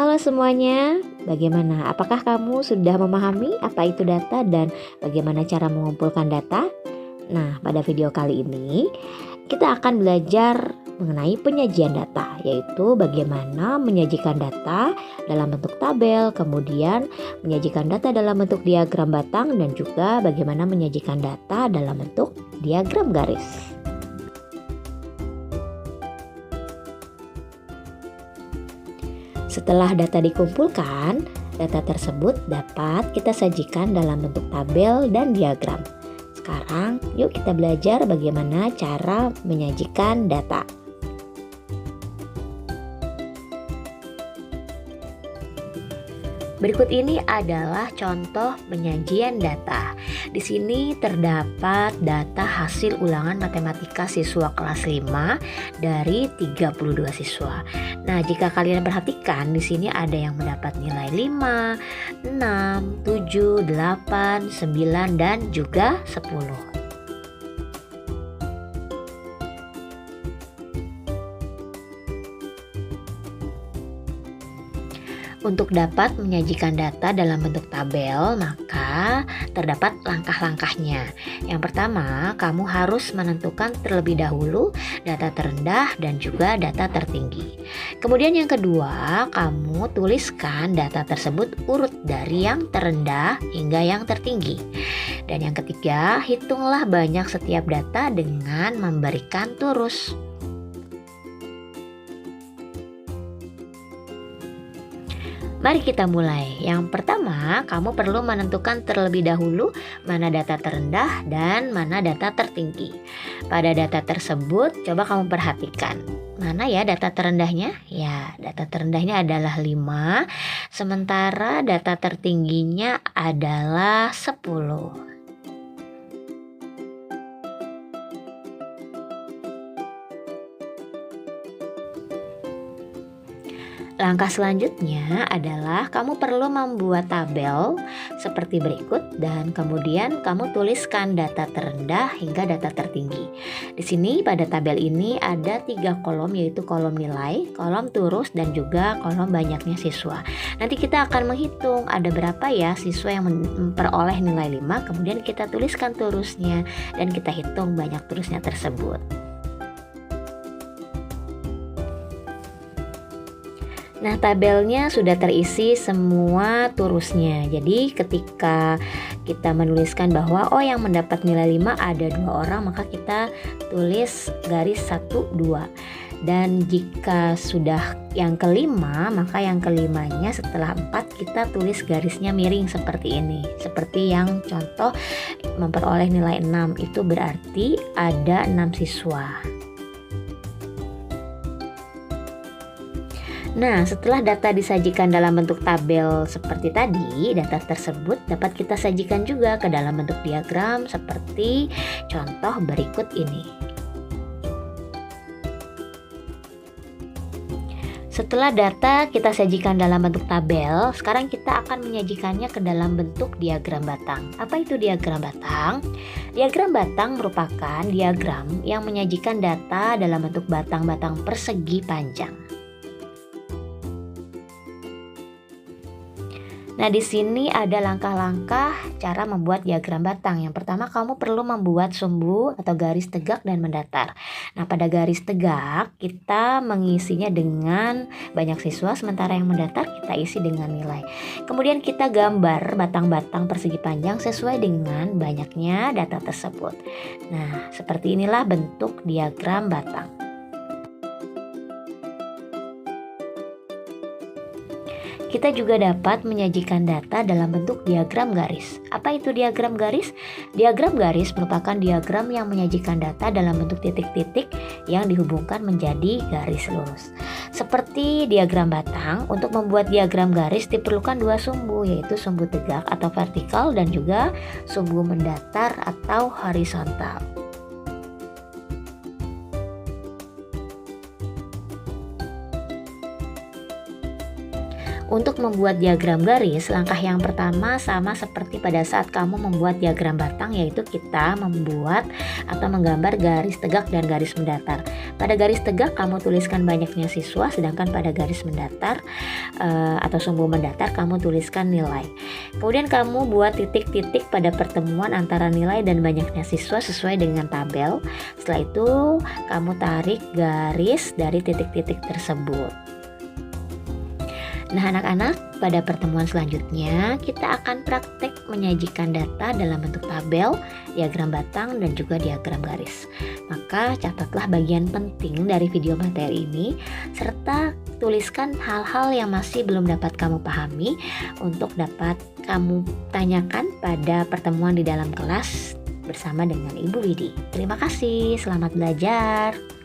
Halo semuanya, bagaimana? Apakah kamu sudah memahami apa itu data dan bagaimana cara mengumpulkan data? Nah, pada video kali ini kita akan belajar mengenai penyajian data, yaitu bagaimana menyajikan data dalam bentuk tabel, kemudian menyajikan data dalam bentuk diagram batang, dan juga bagaimana menyajikan data dalam bentuk diagram garis. Setelah data dikumpulkan, data tersebut dapat kita sajikan dalam bentuk tabel dan diagram. Sekarang, yuk kita belajar bagaimana cara menyajikan data. Berikut ini adalah contoh penyajian data. Di sini terdapat data hasil ulangan matematika siswa kelas 5 dari 32 siswa. Nah, jika kalian perhatikan di sini ada yang mendapat nilai 5, 6, 7, 8, 9 dan juga 10. Untuk dapat menyajikan data dalam bentuk tabel, maka terdapat langkah-langkahnya. Yang pertama, kamu harus menentukan terlebih dahulu data terendah dan juga data tertinggi. Kemudian yang kedua, kamu tuliskan data tersebut urut dari yang terendah hingga yang tertinggi. Dan yang ketiga, hitunglah banyak setiap data dengan memberikan turus. Mari kita mulai. Yang pertama, kamu perlu menentukan terlebih dahulu mana data terendah dan mana data tertinggi. Pada data tersebut, coba kamu perhatikan. Mana ya data terendahnya? Ya, data terendahnya adalah 5, sementara data tertingginya adalah 10. Langkah selanjutnya adalah kamu perlu membuat tabel seperti berikut dan kemudian kamu tuliskan data terendah hingga data tertinggi. Di sini pada tabel ini ada 3 kolom, yaitu kolom nilai, kolom turus dan juga kolom banyaknya siswa. Nanti kita akan menghitung ada berapa ya siswa yang memperoleh nilai 5, kemudian kita tuliskan turusnya dan kita hitung banyak turusnya tersebut. Nah, tabelnya sudah terisi semua turusnya. Jadi ketika kita menuliskan bahwa yang mendapat nilai 5 ada 2 orang, maka kita tulis garis 1, 2. Dan jika sudah yang kelima, maka yang kelimanya setelah 4 kita tulis garisnya miring seperti ini. Seperti yang contoh memperoleh nilai 6, itu berarti ada 6 siswa. Nah, setelah data disajikan dalam bentuk tabel seperti tadi, data tersebut dapat kita sajikan juga ke dalam bentuk diagram seperti contoh berikut ini. Setelah data kita sajikan dalam bentuk tabel, sekarang kita akan menyajikannya ke dalam bentuk diagram batang. Apa itu diagram batang? Diagram batang merupakan diagram yang menyajikan data dalam bentuk batang-batang persegi panjang. Nah, di sini ada langkah-langkah cara membuat diagram batang. Yang pertama, kamu perlu membuat sumbu atau garis tegak dan mendatar. Nah, pada garis tegak kita mengisinya dengan banyak siswa, sementara yang mendatar kita isi dengan nilai. Kemudian kita gambar batang-batang persegi panjang sesuai dengan banyaknya data tersebut. Nah, seperti inilah bentuk diagram batang. Kita juga dapat menyajikan data dalam bentuk diagram garis. Apa itu diagram garis? Diagram garis merupakan diagram yang menyajikan data dalam bentuk titik-titik yang dihubungkan menjadi garis lurus. Seperti diagram batang, untuk membuat diagram garis diperlukan 2 sumbu, yaitu sumbu tegak atau vertikal dan juga sumbu mendatar atau horizontal. Untuk membuat diagram garis, langkah yang pertama sama seperti pada saat kamu membuat diagram batang, yaitu kita membuat atau menggambar garis tegak dan garis mendatar. Pada garis tegak kamu tuliskan banyaknya siswa, sedangkan pada garis mendatar atau sumbu mendatar kamu tuliskan nilai. Kemudian kamu buat titik-titik pada pertemuan antara nilai dan banyaknya siswa sesuai dengan tabel. Setelah itu kamu tarik garis dari titik-titik tersebut. Nah anak-anak, pada pertemuan selanjutnya kita akan praktek menyajikan data dalam bentuk tabel, diagram batang, dan juga diagram garis. Maka catatlah bagian penting dari video materi ini, serta tuliskan hal-hal yang masih belum dapat kamu pahami untuk dapat kamu tanyakan pada pertemuan di dalam kelas bersama dengan Ibu Widi. Terima kasih, selamat belajar.